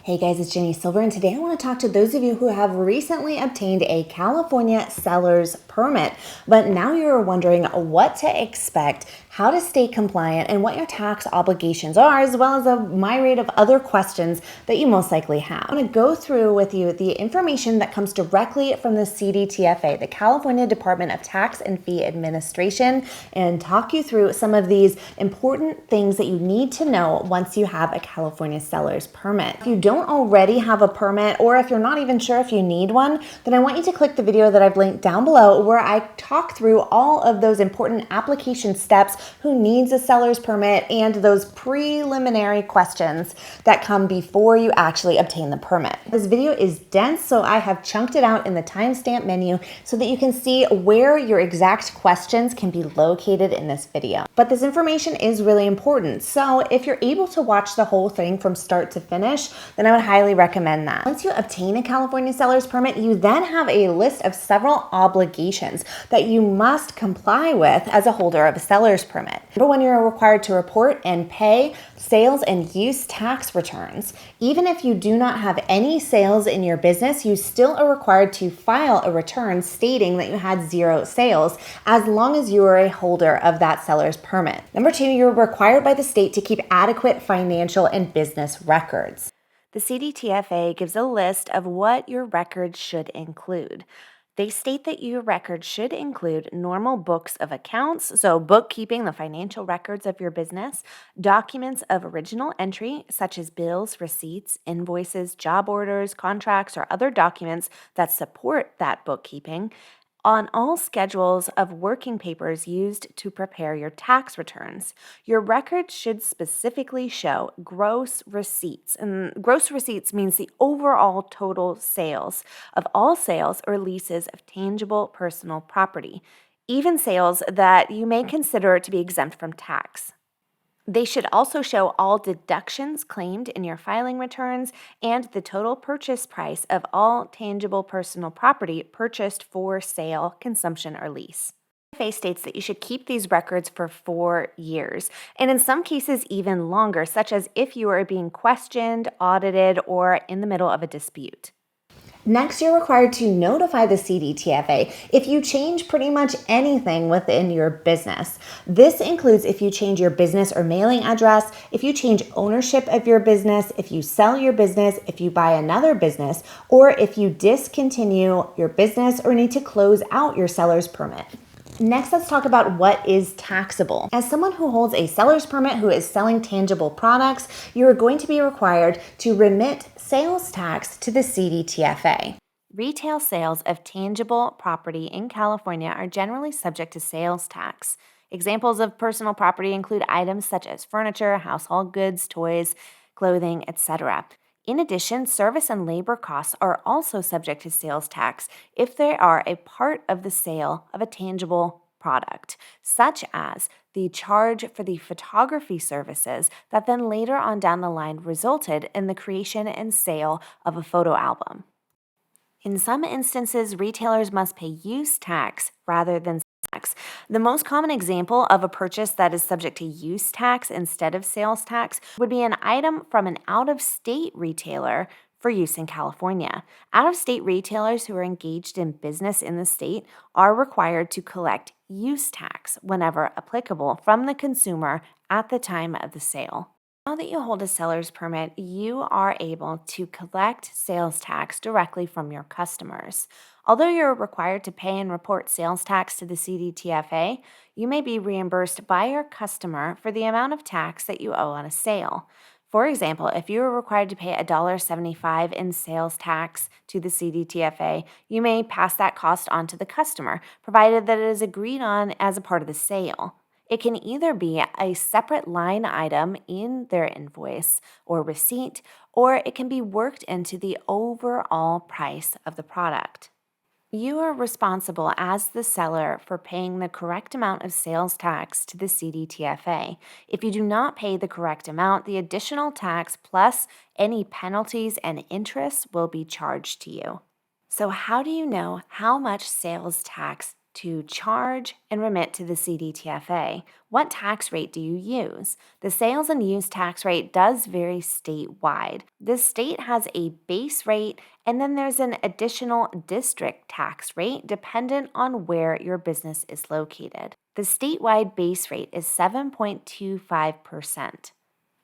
Hey guys, it's Jenny Silver, and today I want to talk to those of you who have recently obtained a California seller's permit, but now you're wondering what to expect, how to stay compliant, and what your tax obligations are, as well as a myriad of other questions that you most likely have. I want to go through with you the information that comes directly from the CDTFA, the California Department of Tax and Fee Administration, and talk you through some of these important things that you need to know once you have a California seller's permit. If you don't already have a permit, or if you're not even sure if you need one, then I want you to click the video that I've linked down below where I talk through all of those important application steps, who needs a seller's permit, and those preliminary questions that come before you actually obtain the permit. This video is dense, so I have chunked it out in the timestamp menu so that you can see where your exact questions can be located in this video. But this information is really important, so if you're able to watch the whole thing from start to finish, then I would highly recommend that. Once you obtain a California seller's permit, you then have a list of several obligations that you must comply with as a holder of a seller's permit. Number one, you're required to report and pay sales and use tax returns. Even if you do not have any sales in your business, you still are required to file a return stating that you had 0 sales, as long as you are a holder of that seller's permit. Number two, you're required by the state to keep adequate financial and business records. The CDTFA gives a list of what your records should include. They state that your records should include normal books of accounts, so bookkeeping, the financial records of your business, documents of original entry, such as bills, receipts, invoices, job orders, contracts, or other documents that support that bookkeeping, on all schedules of working papers used to prepare your tax returns. Your records should specifically show gross receipts. And gross receipts means the overall total sales of all sales or leases of tangible personal property, even sales that you may consider to be exempt from tax. They should also show all deductions claimed in your filing returns and the total purchase price of all tangible personal property purchased for sale, consumption, or lease. The CFA states that you should keep these records for 4 years, and in some cases even longer, such as if you are being questioned, audited, or in the middle of a dispute. Next, you're required to notify the CDTFA if you change pretty much anything within your business. This includes if you change your business or mailing address, if you change ownership of your business, if you sell your business, if you buy another business, or if you discontinue your business or need to close out your seller's permit. Next, let's talk about what is taxable. As someone who holds a seller's permit who is selling tangible products, you are going to be required to remit sales tax to the CDTFA. Retail sales of tangible property in California are generally subject to sales tax. Examples of personal property include items such as furniture, household goods, toys, clothing, etc. In addition, service and labor costs are also subject to sales tax if they are a part of the sale of a tangible product, such as the charge for the photography services that then later on down the line resulted in the creation and sale of a photo album. In some instances, retailers must pay use tax rather than tax. The most common example of a purchase that is subject to use tax instead of sales tax would be an item from an out-of-state retailer for use in California. Out-of-state retailers who are engaged in business in the state are required to collect use tax whenever applicable from the consumer at the time of the sale. Now that you hold a seller's permit, you are able to collect sales tax directly from your customers. Although you're required to pay and report sales tax to the CDTFA, you may be reimbursed by your customer for the amount of tax that you owe on a sale. For example, if you are required to pay $1.75 in sales tax to the CDTFA, you may pass that cost on to the customer, provided that it is agreed on as a part of the sale. It can either be a separate line item in their invoice or receipt, or it can be worked into the overall price of the product. You are responsible as the seller for paying the correct amount of sales tax to the CDTFA. If you do not pay the correct amount, the additional tax plus any penalties and interest will be charged to you. So how do you know how much sales tax to charge and remit to the CDTFA. What tax rate do you use? The sales and use tax rate does vary statewide. The state has a base rate, and then there's an additional district tax rate dependent on where your business is located. The statewide base rate is 7.25%.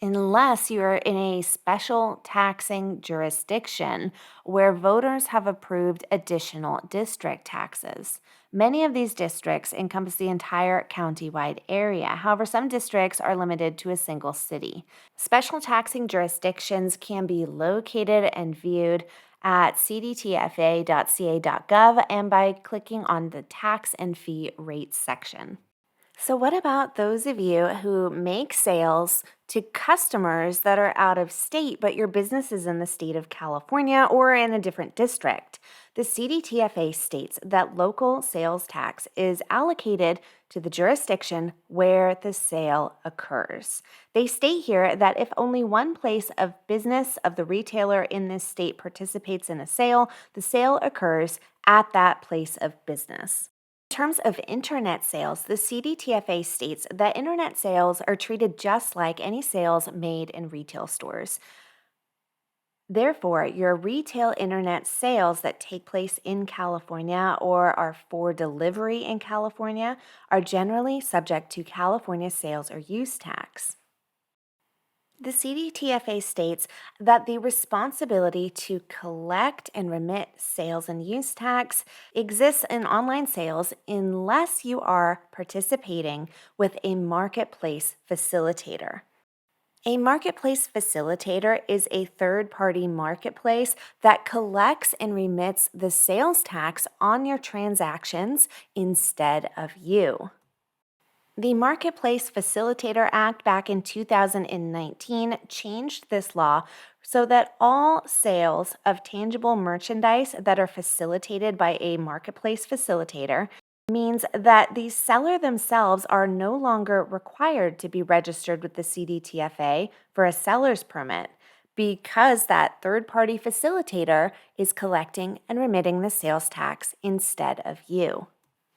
Unless you're in a special taxing jurisdiction where voters have approved additional district taxes. Many of these districts encompass the entire county-wide area. However, some districts are limited to a single city. Special taxing jurisdictions can be located and viewed at cdtfa.ca.gov and by clicking on the tax and fee rates section. So what about those of you who make sales to customers that are out of state, but your business is in the state of California or in a different district? The CDTFA states that local sales tax is allocated to the jurisdiction where the sale occurs. They state here that if only one place of business of the retailer in this state participates in a sale, the sale occurs at that place of business. In terms of internet sales, the CDTFA states that internet sales are treated just like any sales made in retail stores. Therefore, your retail internet sales that take place in California or are for delivery in California are generally subject to California sales or use tax. The CDTFA states that the responsibility to collect and remit sales and use tax exists in online sales unless you are participating with a marketplace facilitator. A marketplace facilitator is a third-party marketplace that collects and remits the sales tax on your transactions instead of you. The Marketplace Facilitator Act back in 2019 changed this law so that all sales of tangible merchandise that are facilitated by a marketplace facilitator means that the seller themselves are no longer required to be registered with the CDTFA for a seller's permit because that third-party facilitator is collecting and remitting the sales tax instead of you.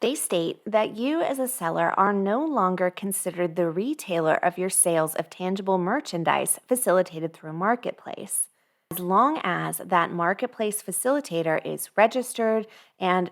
They state that you as a seller are no longer considered the retailer of your sales of tangible merchandise facilitated through a marketplace, as long as that marketplace facilitator is registered and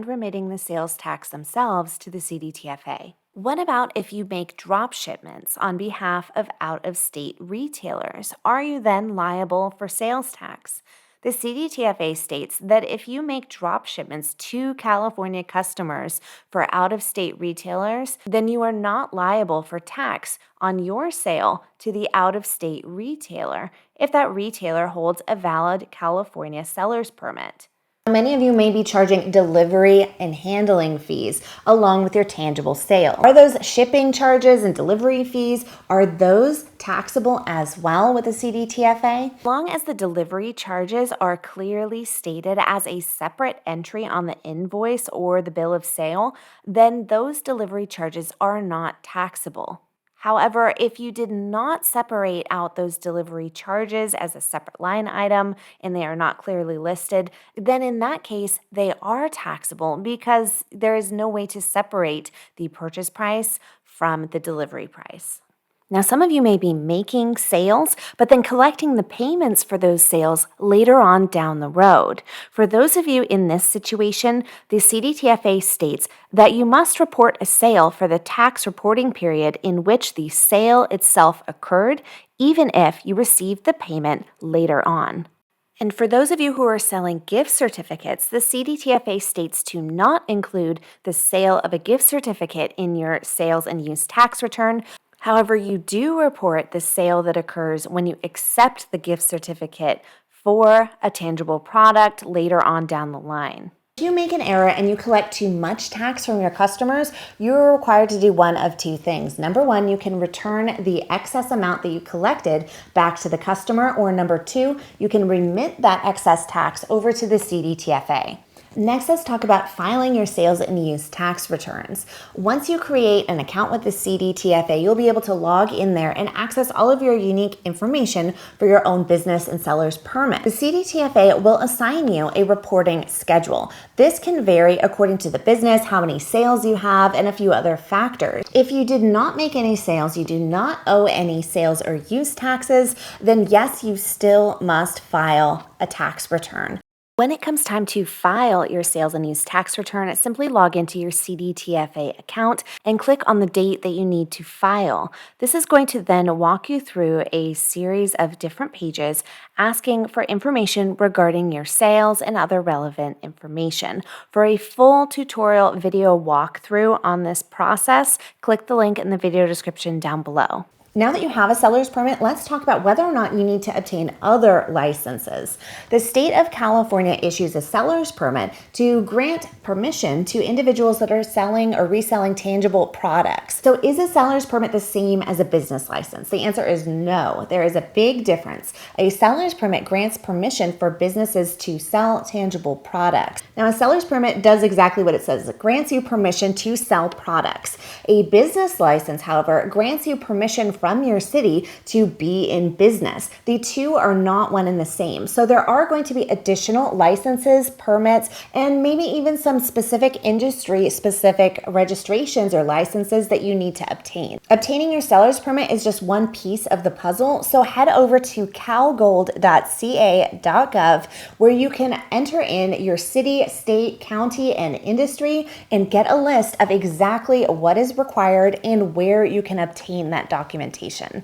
remitting the sales tax themselves to the CDTFA. What about if you make drop shipments on behalf of out-of-state retailers? Are you then liable for sales tax? The CDTFA states that if you make drop shipments to California customers for out-of-state retailers, then you are not liable for tax on your sale to the out-of-state retailer if that retailer holds a valid California seller's permit. Many of you may be charging delivery and handling fees along with your tangible sale. Are those shipping charges and delivery fees, are those taxable as well with the CDTFA? As long as the delivery charges are clearly stated as a separate entry on the invoice or the bill of sale, then those delivery charges are not taxable. However, if you did not separate out those delivery charges as a separate line item and they are not clearly listed, then in that case, they are taxable because there is no way to separate the purchase price from the delivery price. Now, some of you may be making sales, but then collecting the payments for those sales later on down the road. For those of you in this situation, the CDTFA states that you must report a sale for the tax reporting period in which the sale itself occurred, even if you received the payment later on. And for those of you who are selling gift certificates, the CDTFA states to not include the sale of a gift certificate in your sales and use tax return. However, you do report the sale that occurs when you accept the gift certificate for a tangible product later on down the line. If you make an error and you collect too much tax from your customers, you're required to do one of two things. Number one, you can return the excess amount that you collected back to the customer, or number two, you can remit that excess tax over to the CDTFA. Next, let's talk about filing your sales and use tax returns. Once you create an account with the CDTFA, you'll be able to log in there and access all of your unique information for your own business and seller's permit. The CDTFA will assign you a reporting schedule. This can vary according to the business, how many sales you have, and a few other factors. If you did not make any sales, you do not owe any sales or use taxes, then yes, you still must file a tax return. When it comes time to file your sales and use tax return, simply log into your CDTFA account and click on the date that you need to file. This is going to then walk you through a series of different pages asking for information regarding your sales and other relevant information. For a full tutorial video walkthrough on this process, click the link in the video description down below. Now that you have a seller's permit, let's talk about whether or not you need to obtain other licenses. The state of California issues a seller's permit to grant permission to individuals that are selling or reselling tangible products. So is a seller's permit the same as a business license? The answer is no. There is a big difference. A seller's permit grants permission for businesses to sell tangible products. Now, a seller's permit does exactly what it says. It grants you permission to sell products. A business license, however, grants you permission from your city to be in business. The two are not one and the same. So there are going to be additional licenses, permits, and maybe even some specific industry specific registrations or licenses that you need to obtain. Obtaining your seller's permit is just one piece of the puzzle. So head over to calgold.ca.gov where you can enter in your city, state, county, and industry and get a list of exactly what is required and where you can obtain that documentation.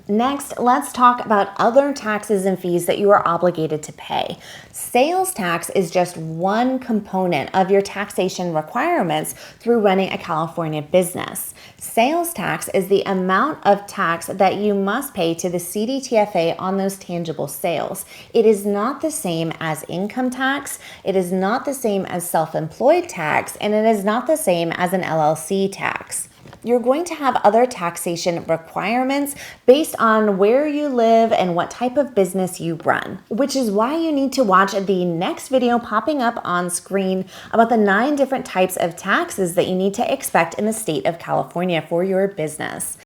Next, let's talk about other taxes and fees that you are obligated to pay. Sales tax is just one component of your taxation requirements through running a California business. Sales tax is the amount of tax that you must pay to the CDTFA on those tangible sales. It is not the same as income tax, it is not the same as self-employed tax, and it is not the same as an LLC tax. You're going to have other taxation requirements based on where you live and what type of business you run, which is why you need to watch the next video popping up on screen about the 9 different types of taxes that you need to expect in the state of California for your business.